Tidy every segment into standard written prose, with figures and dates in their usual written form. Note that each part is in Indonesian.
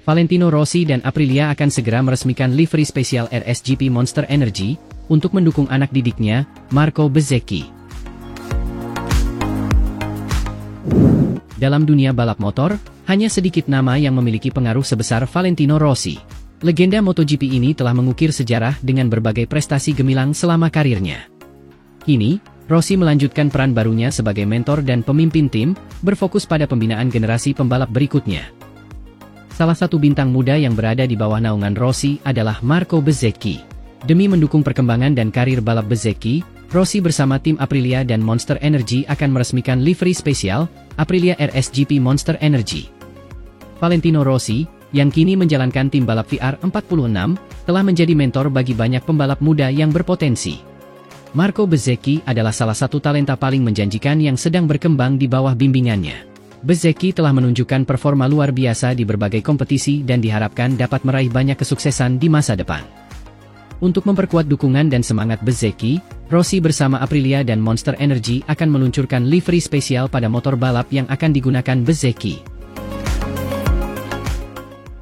Valentino Rossi dan Aprilia akan segera meresmikan livery spesial RSGP Monster Energy untuk mendukung anak didiknya, Marco Bezzecchi. Dalam dunia balap motor, hanya sedikit nama yang memiliki pengaruh sebesar Valentino Rossi. Legenda MotoGP ini telah mengukir sejarah dengan berbagai prestasi gemilang selama karirnya. Kini, Rossi melanjutkan peran barunya sebagai mentor dan pemimpin tim, berfokus pada pembinaan generasi pembalap berikutnya. Salah satu bintang muda yang berada di bawah naungan Rossi adalah Marco Bezzecchi. Demi mendukung perkembangan dan karir balap Bezzecchi, Rossi bersama tim Aprilia dan Monster Energy akan meresmikan livery spesial, Aprilia RSGP Monster Energy. Valentino Rossi, yang kini menjalankan tim balap VR46, telah menjadi mentor bagi banyak pembalap muda yang berpotensi. Marco Bezzecchi adalah salah satu talenta paling menjanjikan yang sedang berkembang di bawah bimbingannya. Bezzecchi telah menunjukkan performa luar biasa di berbagai kompetisi dan diharapkan dapat meraih banyak kesuksesan di masa depan. Untuk memperkuat dukungan dan semangat Bezzecchi, Rossi bersama Aprilia dan Monster Energy akan meluncurkan livery spesial pada motor balap yang akan digunakan Bezzecchi.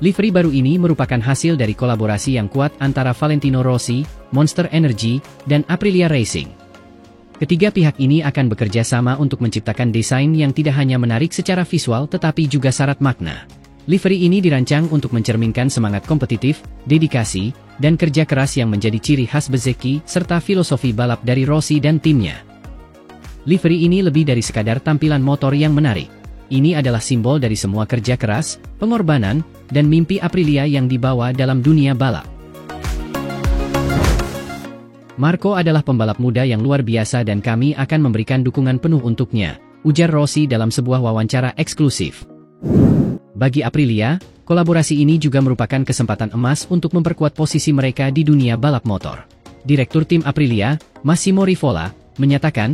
Livery baru ini merupakan hasil dari kolaborasi yang kuat antara Valentino Rossi, Monster Energy, dan Aprilia Racing. Ketiga pihak ini akan bekerja sama untuk menciptakan desain yang tidak hanya menarik secara visual tetapi juga syarat makna. Livery ini dirancang untuk mencerminkan semangat kompetitif, dedikasi, dan kerja keras yang menjadi ciri khas Bezzecchi serta filosofi balap dari Rossi dan timnya. Livery ini lebih dari sekadar tampilan motor yang menarik. Ini adalah simbol dari semua kerja keras, pengorbanan, dan mimpi Aprilia yang dibawa dalam dunia balap. Marco adalah pembalap muda yang luar biasa dan kami akan memberikan dukungan penuh untuknya, ujar Rossi dalam sebuah wawancara eksklusif. Bagi Aprilia, kolaborasi ini juga merupakan kesempatan emas untuk memperkuat posisi mereka di dunia balap motor. Direktur tim Aprilia, Massimo Rivola, menyatakan,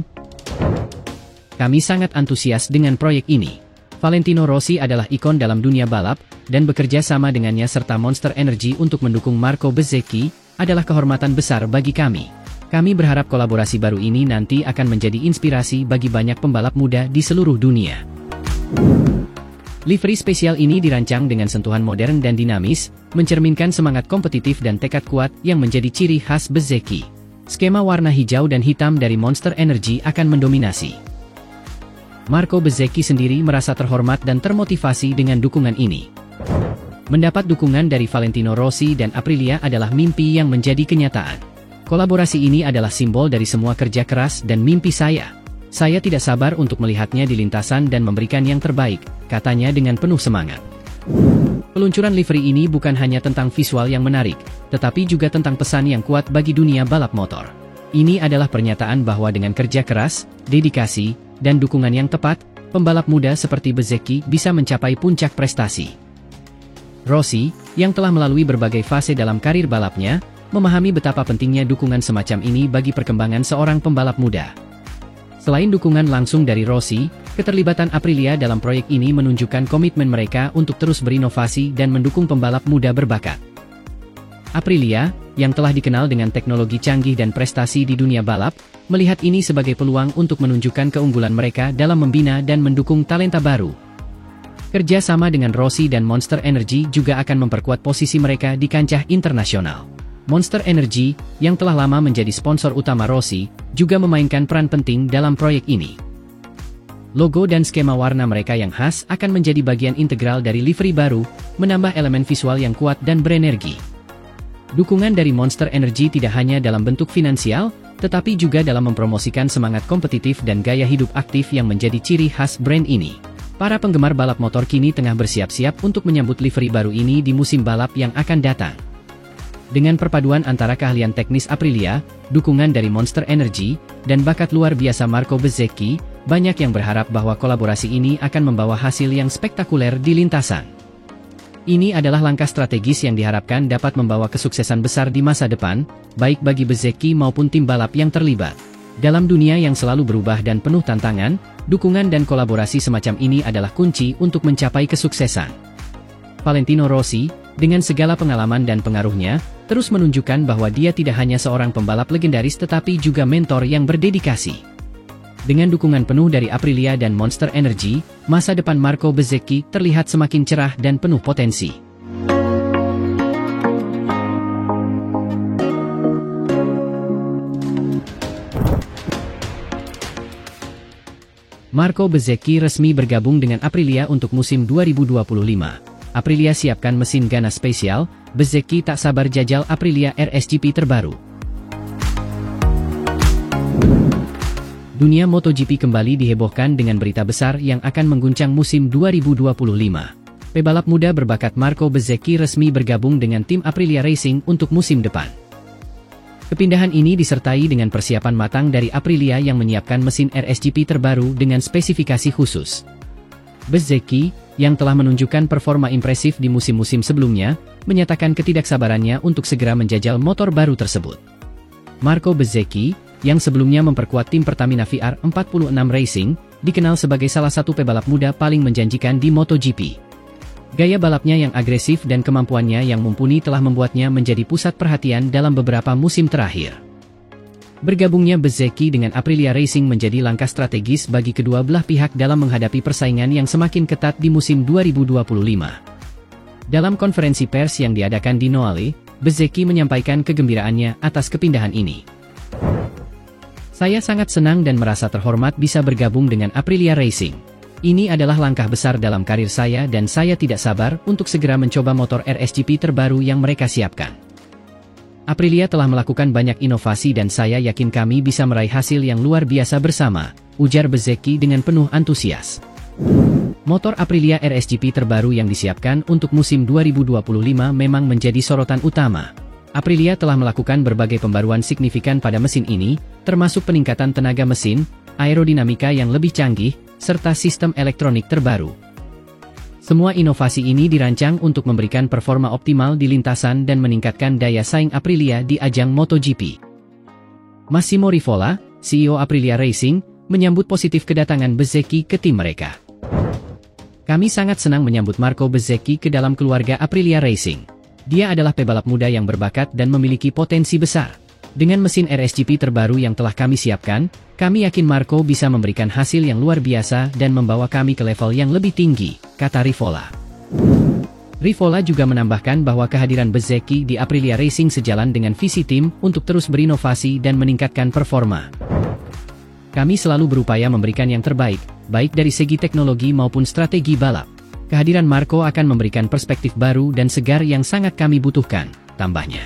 "Kami sangat antusias dengan proyek ini. Valentino Rossi adalah ikon dalam dunia balap, dan bekerja sama dengannya serta Monster Energy untuk mendukung Marco Bezzecchi adalah kehormatan besar bagi kami. Kami berharap kolaborasi baru ini nanti akan menjadi inspirasi bagi banyak pembalap muda di seluruh dunia." Livery spesial ini dirancang dengan sentuhan modern dan dinamis, mencerminkan semangat kompetitif dan tekad kuat yang menjadi ciri khas Bezzecchi. Skema warna hijau dan hitam dari Monster Energy akan mendominasi. Marco Bezzecchi sendiri merasa terhormat dan termotivasi dengan dukungan ini. Mendapat dukungan dari Valentino Rossi dan Aprilia adalah mimpi yang menjadi kenyataan. Kolaborasi ini adalah simbol dari semua kerja keras dan mimpi saya. Saya tidak sabar untuk melihatnya di lintasan dan memberikan yang terbaik, katanya dengan penuh semangat. Peluncuran livery ini bukan hanya tentang visual yang menarik, tetapi juga tentang pesan yang kuat bagi dunia balap motor. Ini adalah pernyataan bahwa dengan kerja keras, dedikasi, dan dukungan yang tepat, pembalap muda seperti Bezzecchi bisa mencapai puncak prestasi. Rossi, yang telah melalui berbagai fase dalam karir balapnya, memahami betapa pentingnya dukungan semacam ini bagi perkembangan seorang pembalap muda. Selain dukungan langsung dari Rossi, keterlibatan Aprilia dalam proyek ini menunjukkan komitmen mereka untuk terus berinovasi dan mendukung pembalap muda berbakat. Aprilia, yang telah dikenal dengan teknologi canggih dan prestasi di dunia balap, melihat ini sebagai peluang untuk menunjukkan keunggulan mereka dalam membina dan mendukung talenta baru. Kerja sama dengan Rossi dan Monster Energy juga akan memperkuat posisi mereka di kancah internasional. Monster Energy, yang telah lama menjadi sponsor utama Rossi, juga memainkan peran penting dalam proyek ini. Logo dan skema warna mereka yang khas akan menjadi bagian integral dari livery baru, menambah elemen visual yang kuat dan berenergi. Dukungan dari Monster Energy tidak hanya dalam bentuk finansial, tetapi juga dalam mempromosikan semangat kompetitif dan gaya hidup aktif yang menjadi ciri khas brand ini. Para penggemar balap motor kini tengah bersiap-siap untuk menyambut livery baru ini di musim balap yang akan datang. Dengan perpaduan antara keahlian teknis Aprilia, dukungan dari Monster Energy, dan bakat luar biasa Marco Bezzecchi, banyak yang berharap bahwa kolaborasi ini akan membawa hasil yang spektakuler di lintasan. Ini adalah langkah strategis yang diharapkan dapat membawa kesuksesan besar di masa depan, baik bagi Bezzecchi maupun tim balap yang terlibat. Dalam dunia yang selalu berubah dan penuh tantangan, dukungan dan kolaborasi semacam ini adalah kunci untuk mencapai kesuksesan. Valentino Rossi, dengan segala pengalaman dan pengaruhnya, terus menunjukkan bahwa dia tidak hanya seorang pembalap legendaris tetapi juga mentor yang berdedikasi. Dengan dukungan penuh dari Aprilia dan Monster Energy, masa depan Marco Bezzecchi terlihat semakin cerah dan penuh potensi. Marco Bezzecchi resmi bergabung dengan Aprilia untuk musim 2025. Aprilia siapkan mesin Ganna spesial, Bezzecchi tak sabar jajal Aprilia RSGP terbaru. Dunia MotoGP kembali dihebohkan dengan berita besar yang akan mengguncang musim 2025. Pebalap muda berbakat Marco Bezzecchi resmi bergabung dengan tim Aprilia Racing untuk musim depan. Kepindahan ini disertai dengan persiapan matang dari Aprilia yang menyiapkan mesin RSGP terbaru dengan spesifikasi khusus. Bezzecchi, yang telah menunjukkan performa impresif di musim-musim sebelumnya, menyatakan ketidaksabarannya untuk segera menjajal motor baru tersebut. Marco Bezzecchi, yang sebelumnya memperkuat tim Pertamina VR46 Racing, dikenal sebagai salah satu pebalap muda paling menjanjikan di MotoGP. Gaya balapnya yang agresif dan kemampuannya yang mumpuni telah membuatnya menjadi pusat perhatian dalam beberapa musim terakhir. Bergabungnya Bezzecchi dengan Aprilia Racing menjadi langkah strategis bagi kedua belah pihak dalam menghadapi persaingan yang semakin ketat di musim 2025. Dalam konferensi pers yang diadakan di Noale, Bezzecchi menyampaikan kegembiraannya atas kepindahan ini. "Saya sangat senang dan merasa terhormat bisa bergabung dengan Aprilia Racing. Ini adalah langkah besar dalam karir saya dan saya tidak sabar untuk segera mencoba motor RSGP terbaru yang mereka siapkan. Aprilia telah melakukan banyak inovasi dan saya yakin kami bisa meraih hasil yang luar biasa bersama," ujar Bezzecchi dengan penuh antusias. Motor Aprilia RSGP terbaru yang disiapkan untuk musim 2025 memang menjadi sorotan utama. Aprilia telah melakukan berbagai pembaruan signifikan pada mesin ini, termasuk peningkatan tenaga mesin, aerodinamika yang lebih canggih, serta sistem elektronik terbaru. Semua inovasi ini dirancang untuk memberikan performa optimal di lintasan dan meningkatkan daya saing Aprilia di ajang MotoGP. Massimo Rivola, CEO Aprilia Racing, menyambut positif kedatangan Bezzecchi ke tim mereka. "Kami sangat senang menyambut Marco Bezzecchi ke dalam keluarga Aprilia Racing. Dia adalah pebalap muda yang berbakat dan memiliki potensi besar. Dengan mesin RSGP terbaru yang telah kami siapkan, kami yakin Marco bisa memberikan hasil yang luar biasa dan membawa kami ke level yang lebih tinggi," kata Rivola. Rivola juga menambahkan bahwa kehadiran Bezzecchi di Aprilia Racing sejalan dengan visi tim untuk terus berinovasi dan meningkatkan performa. "Kami selalu berupaya memberikan yang terbaik, baik dari segi teknologi maupun strategi balap. Kehadiran Marco akan memberikan perspektif baru dan segar yang sangat kami butuhkan," tambahnya.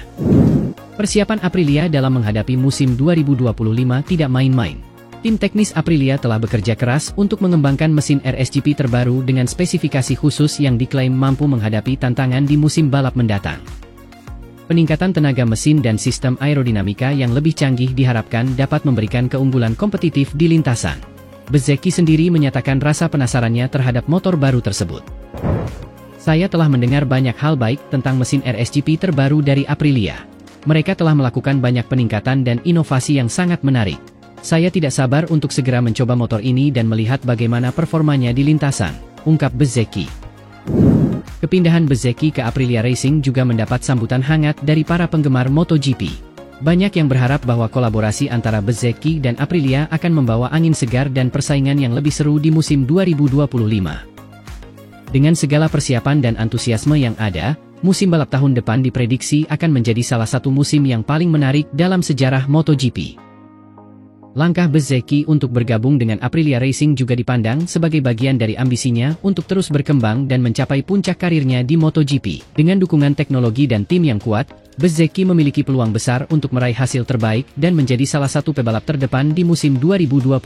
Persiapan Aprilia dalam menghadapi musim 2025 tidak main-main. Tim teknis Aprilia telah bekerja keras untuk mengembangkan mesin RSGP terbaru dengan spesifikasi khusus yang diklaim mampu menghadapi tantangan di musim balap mendatang. Peningkatan tenaga mesin dan sistem aerodinamika yang lebih canggih diharapkan dapat memberikan keunggulan kompetitif di lintasan. Bezzecchi sendiri menyatakan rasa penasarannya terhadap motor baru tersebut. "Saya telah mendengar banyak hal baik tentang mesin RSGP terbaru dari Aprilia. Mereka telah melakukan banyak peningkatan dan inovasi yang sangat menarik. Saya tidak sabar untuk segera mencoba motor ini dan melihat bagaimana performanya di lintasan," ungkap Bezzecchi. Kepindahan Bezzecchi ke Aprilia Racing juga mendapat sambutan hangat dari para penggemar MotoGP. Banyak yang berharap bahwa kolaborasi antara Bezzecchi dan Aprilia akan membawa angin segar dan persaingan yang lebih seru di musim 2025. Dengan segala persiapan dan antusiasme yang ada, musim balap tahun depan diprediksi akan menjadi salah satu musim yang paling menarik dalam sejarah MotoGP. Langkah Bezzecchi untuk bergabung dengan Aprilia Racing juga dipandang sebagai bagian dari ambisinya untuk terus berkembang dan mencapai puncak karirnya di MotoGP. Dengan dukungan teknologi dan tim yang kuat, Bezzecchi memiliki peluang besar untuk meraih hasil terbaik dan menjadi salah satu pebalap terdepan di musim 2025.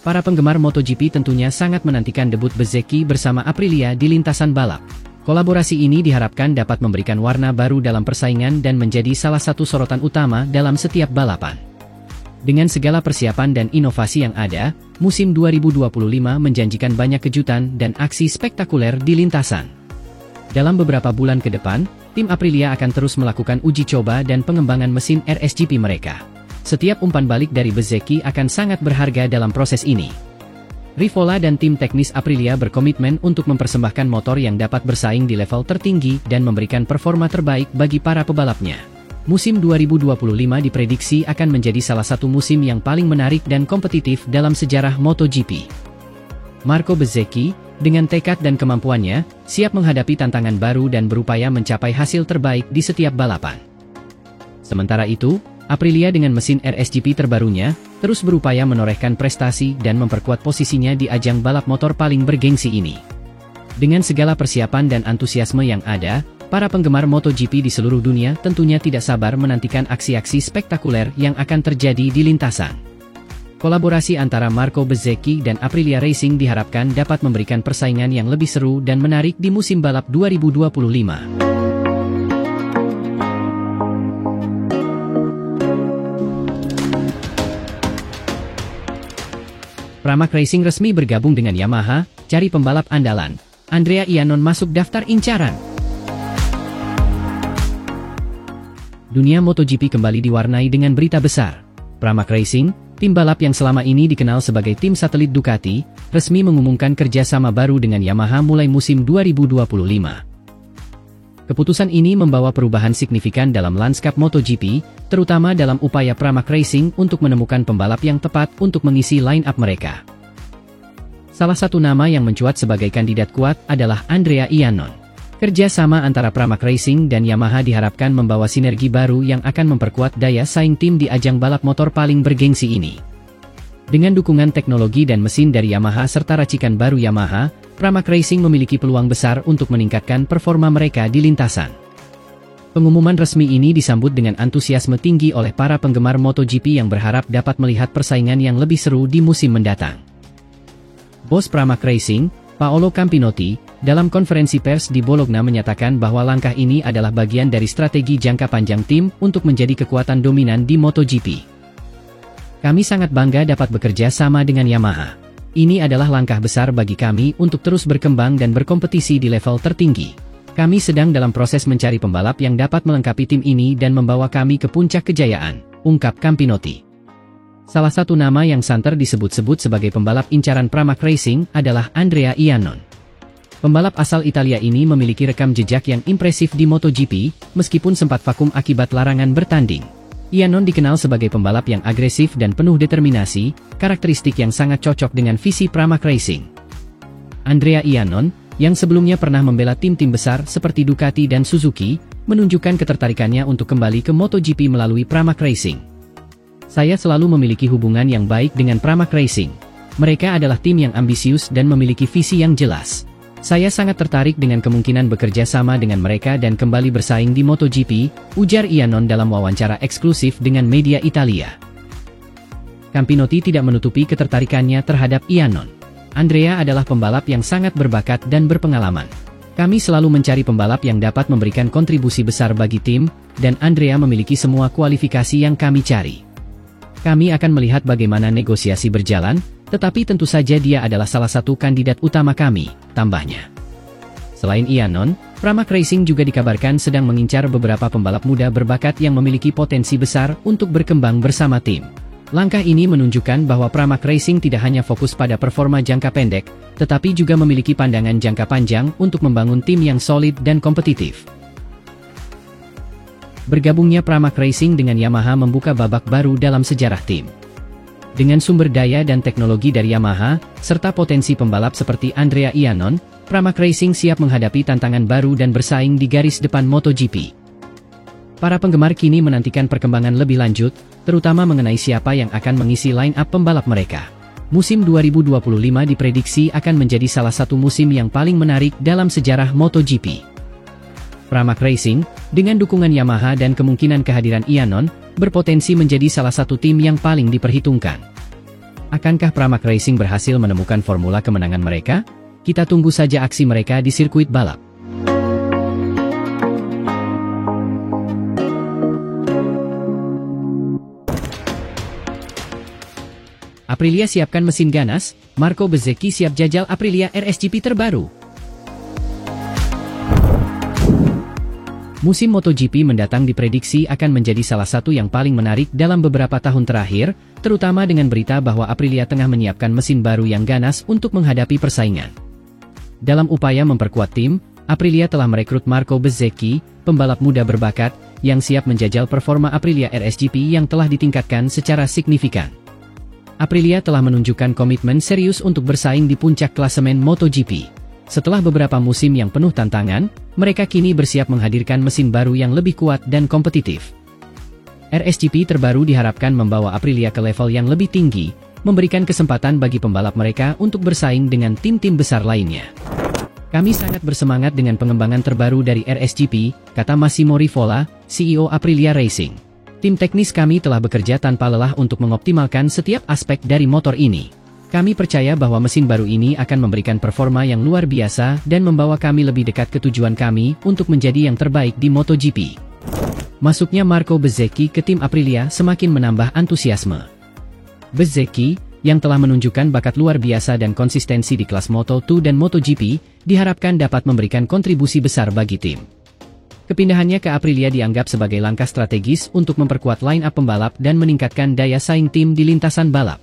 Para penggemar MotoGP tentunya sangat menantikan debut Bezzecchi bersama Aprilia di lintasan balap. Kolaborasi ini diharapkan dapat memberikan warna baru dalam persaingan dan menjadi salah satu sorotan utama dalam setiap balapan. Dengan segala persiapan dan inovasi yang ada, musim 2025 menjanjikan banyak kejutan dan aksi spektakuler di lintasan. Dalam beberapa bulan ke depan, tim Aprilia akan terus melakukan uji coba dan pengembangan mesin RSGP mereka. Setiap umpan balik dari Bezzecchi akan sangat berharga dalam proses ini. Rivola dan tim teknis Aprilia berkomitmen untuk mempersembahkan motor yang dapat bersaing di level tertinggi dan memberikan performa terbaik bagi para pebalapnya. Musim 2025 diprediksi akan menjadi salah satu musim yang paling menarik dan kompetitif dalam sejarah MotoGP. Marco Bezzecchi, dengan tekad dan kemampuannya, siap menghadapi tantangan baru dan berupaya mencapai hasil terbaik di setiap balapan. Sementara itu, Aprilia dengan mesin RSGP terbarunya, terus berupaya menorehkan prestasi dan memperkuat posisinya di ajang balap motor paling bergengsi ini. Dengan segala persiapan dan antusiasme yang ada, para penggemar MotoGP di seluruh dunia tentunya tidak sabar menantikan aksi-aksi spektakuler yang akan terjadi di lintasan. Kolaborasi antara Marco Bezzecchi dan Aprilia Racing diharapkan dapat memberikan persaingan yang lebih seru dan menarik di musim balap 2025. Pramac Racing resmi bergabung dengan Yamaha, cari pembalap andalan. Andrea Iannon masuk daftar incaran. Dunia MotoGP kembali diwarnai dengan berita besar. Pramac Racing, tim balap yang selama ini dikenal sebagai tim satelit Ducati, resmi mengumumkan kerjasama baru dengan Yamaha mulai musim 2025. Keputusan ini membawa perubahan signifikan dalam lanskap MotoGP, terutama dalam upaya Pramac Racing untuk menemukan pembalap yang tepat untuk mengisi line-up mereka. Salah satu nama yang mencuat sebagai kandidat kuat adalah Andrea Iannon. Kerja sama antara Pramac Racing dan Yamaha diharapkan membawa sinergi baru yang akan memperkuat daya saing tim di ajang balap motor paling bergengsi ini. Dengan dukungan teknologi dan mesin dari Yamaha serta racikan baru Yamaha, Pramac Racing memiliki peluang besar untuk meningkatkan performa mereka di lintasan. Pengumuman resmi ini disambut dengan antusiasme tinggi oleh para penggemar MotoGP yang berharap dapat melihat persaingan yang lebih seru di musim mendatang. Bos Pramac Racing, Paolo Campinotti, dalam konferensi pers di Bologna menyatakan bahwa langkah ini adalah bagian dari strategi jangka panjang tim untuk menjadi kekuatan dominan di MotoGP. Kami sangat bangga dapat bekerja sama dengan Yamaha. Ini adalah langkah besar bagi kami untuk terus berkembang dan berkompetisi di level tertinggi. Kami sedang dalam proses mencari pembalap yang dapat melengkapi tim ini dan membawa kami ke puncak kejayaan, ungkap Campinotti. Salah satu nama yang santer disebut-sebut sebagai pembalap incaran Pramac Racing adalah Andrea Iannon. Pembalap asal Italia ini memiliki rekam jejak yang impresif di MotoGP, meskipun sempat vakum akibat larangan bertanding. Iannon dikenal sebagai pembalap yang agresif dan penuh determinasi, karakteristik yang sangat cocok dengan visi Pramac Racing. Andrea Iannon, yang sebelumnya pernah membela tim-tim besar seperti Ducati dan Suzuki, menunjukkan ketertarikannya untuk kembali ke MotoGP melalui Pramac Racing. Saya selalu memiliki hubungan yang baik dengan Pramac Racing. Mereka adalah tim yang ambisius dan memiliki visi yang jelas. Saya sangat tertarik dengan kemungkinan bekerja sama dengan mereka dan kembali bersaing di MotoGP, ujar Iannon dalam wawancara eksklusif dengan media Italia. Campinotti tidak menutupi ketertarikannya terhadap Iannon. Andrea adalah pembalap yang sangat berbakat dan berpengalaman. Kami selalu mencari pembalap yang dapat memberikan kontribusi besar bagi tim, dan Andrea memiliki semua kualifikasi yang kami cari. Kami akan melihat bagaimana negosiasi berjalan, tetapi tentu saja dia adalah salah satu kandidat utama kami, tambahnya. Selain Iannon, Pramac Racing juga dikabarkan sedang mengincar beberapa pembalap muda berbakat yang memiliki potensi besar untuk berkembang bersama tim. Langkah ini menunjukkan bahwa Pramac Racing tidak hanya fokus pada performa jangka pendek, tetapi juga memiliki pandangan jangka panjang untuk membangun tim yang solid dan kompetitif. Bergabungnya Pramac Racing dengan Yamaha membuka babak baru dalam sejarah tim. Dengan sumber daya dan teknologi dari Yamaha, serta potensi pembalap seperti Andrea Iannon, Pramac Racing siap menghadapi tantangan baru dan bersaing di garis depan MotoGP. Para penggemar kini menantikan perkembangan lebih lanjut, terutama mengenai siapa yang akan mengisi line-up pembalap mereka. Musim 2025 diprediksi akan menjadi salah satu musim yang paling menarik dalam sejarah MotoGP. Pramac Racing, dengan dukungan Yamaha dan kemungkinan kehadiran Iannon, berpotensi menjadi salah satu tim yang paling diperhitungkan. Akankah Pramac Racing berhasil menemukan formula kemenangan mereka? Kita tunggu saja aksi mereka di sirkuit balap. Aprilia siapkan mesin ganas, Marco Bezzecchi siap jajal Aprilia RSGP terbaru. Musim MotoGP mendatang diprediksi akan menjadi salah satu yang paling menarik dalam beberapa tahun terakhir, terutama dengan berita bahwa Aprilia tengah menyiapkan mesin baru yang ganas untuk menghadapi persaingan. Dalam upaya memperkuat tim, Aprilia telah merekrut Marco Bezzecchi, pembalap muda berbakat, yang siap menjajal performa Aprilia RSGP yang telah ditingkatkan secara signifikan. Aprilia telah menunjukkan komitmen serius untuk bersaing di puncak klasemen MotoGP. Setelah beberapa musim yang penuh tantangan, mereka kini bersiap menghadirkan mesin baru yang lebih kuat dan kompetitif. RSGP terbaru diharapkan membawa Aprilia ke level yang lebih tinggi, memberikan kesempatan bagi pembalap mereka untuk bersaing dengan tim-tim besar lainnya. Kami sangat bersemangat dengan pengembangan terbaru dari RSGP, kata Massimo Rivola, CEO Aprilia Racing. Tim teknis kami telah bekerja tanpa lelah untuk mengoptimalkan setiap aspek dari motor ini. Kami percaya bahwa mesin baru ini akan memberikan performa yang luar biasa dan membawa kami lebih dekat ke tujuan kami untuk menjadi yang terbaik di MotoGP. Masuknya Marco Bezzecchi ke tim Aprilia semakin menambah antusiasme. Bezzecchi, yang telah menunjukkan bakat luar biasa dan konsistensi di kelas Moto2 dan MotoGP, diharapkan dapat memberikan kontribusi besar bagi tim. Kepindahannya ke Aprilia dianggap sebagai langkah strategis untuk memperkuat line-up pembalap dan meningkatkan daya saing tim di lintasan balap.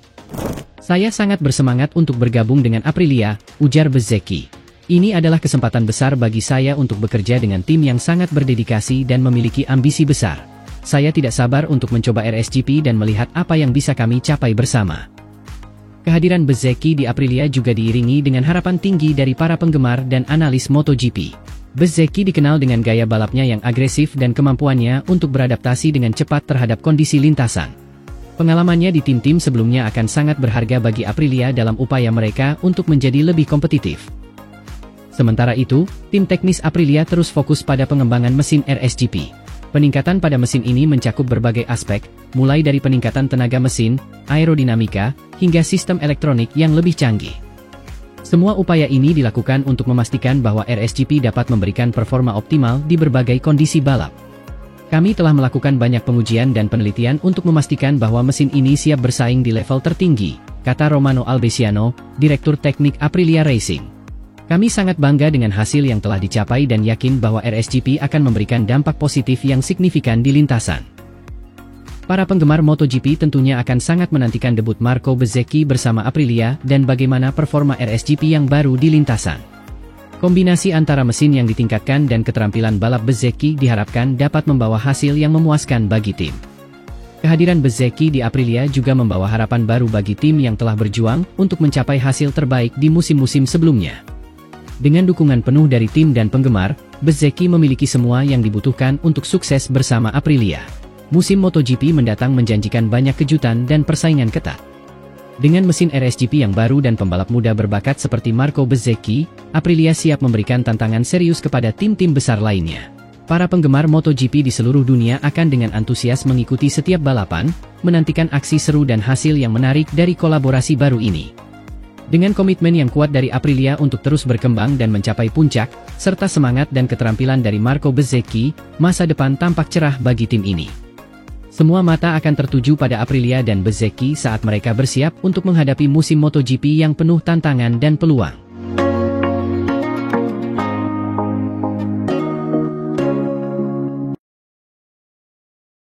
Saya sangat bersemangat untuk bergabung dengan Aprilia, ujar Bezzecchi. Ini adalah kesempatan besar bagi saya untuk bekerja dengan tim yang sangat berdedikasi dan memiliki ambisi besar. Saya tidak sabar untuk mencoba RSGP dan melihat apa yang bisa kami capai bersama. Kehadiran Bezzecchi di Aprilia juga diiringi dengan harapan tinggi dari para penggemar dan analis MotoGP. Bezzecchi dikenal dengan gaya balapnya yang agresif dan kemampuannya untuk beradaptasi dengan cepat terhadap kondisi lintasan. Pengalamannya di tim-tim sebelumnya akan sangat berharga bagi Aprilia dalam upaya mereka untuk menjadi lebih kompetitif. Sementara itu, tim teknis Aprilia terus fokus pada pengembangan mesin RSGP. Peningkatan pada mesin ini mencakup berbagai aspek, mulai dari peningkatan tenaga mesin, aerodinamika, hingga sistem elektronik yang lebih canggih. Semua upaya ini dilakukan untuk memastikan bahwa RSGP dapat memberikan performa optimal di berbagai kondisi balap. Kami telah melakukan banyak pengujian dan penelitian untuk memastikan bahwa mesin ini siap bersaing di level tertinggi, kata Romano Albesiano, Direktur Teknik Aprilia Racing. Kami sangat bangga dengan hasil yang telah dicapai dan yakin bahwa RSGP akan memberikan dampak positif yang signifikan di lintasan. Para penggemar MotoGP tentunya akan sangat menantikan debut Marco Bezzecchi bersama Aprilia dan bagaimana performa RSGP yang baru di lintasan. Kombinasi antara mesin yang ditingkatkan dan keterampilan balap Bezzecchi diharapkan dapat membawa hasil yang memuaskan bagi tim. Kehadiran Bezzecchi di Aprilia juga membawa harapan baru bagi tim yang telah berjuang untuk mencapai hasil terbaik di musim-musim sebelumnya. Dengan dukungan penuh dari tim dan penggemar, Bezzecchi memiliki semua yang dibutuhkan untuk sukses bersama Aprilia. Musim MotoGP mendatang menjanjikan banyak kejutan dan persaingan ketat. Dengan mesin RSGP yang baru dan pembalap muda berbakat seperti Marco Bezzecchi, Aprilia siap memberikan tantangan serius kepada tim-tim besar lainnya. Para penggemar MotoGP di seluruh dunia akan dengan antusias mengikuti setiap balapan, menantikan aksi seru dan hasil yang menarik dari kolaborasi baru ini. Dengan komitmen yang kuat dari Aprilia untuk terus berkembang dan mencapai puncak, serta semangat dan keterampilan dari Marco Bezzecchi, masa depan tampak cerah bagi tim ini. Semua mata akan tertuju pada Aprilia dan Bezzecchi saat mereka bersiap untuk menghadapi musim MotoGP yang penuh tantangan dan peluang.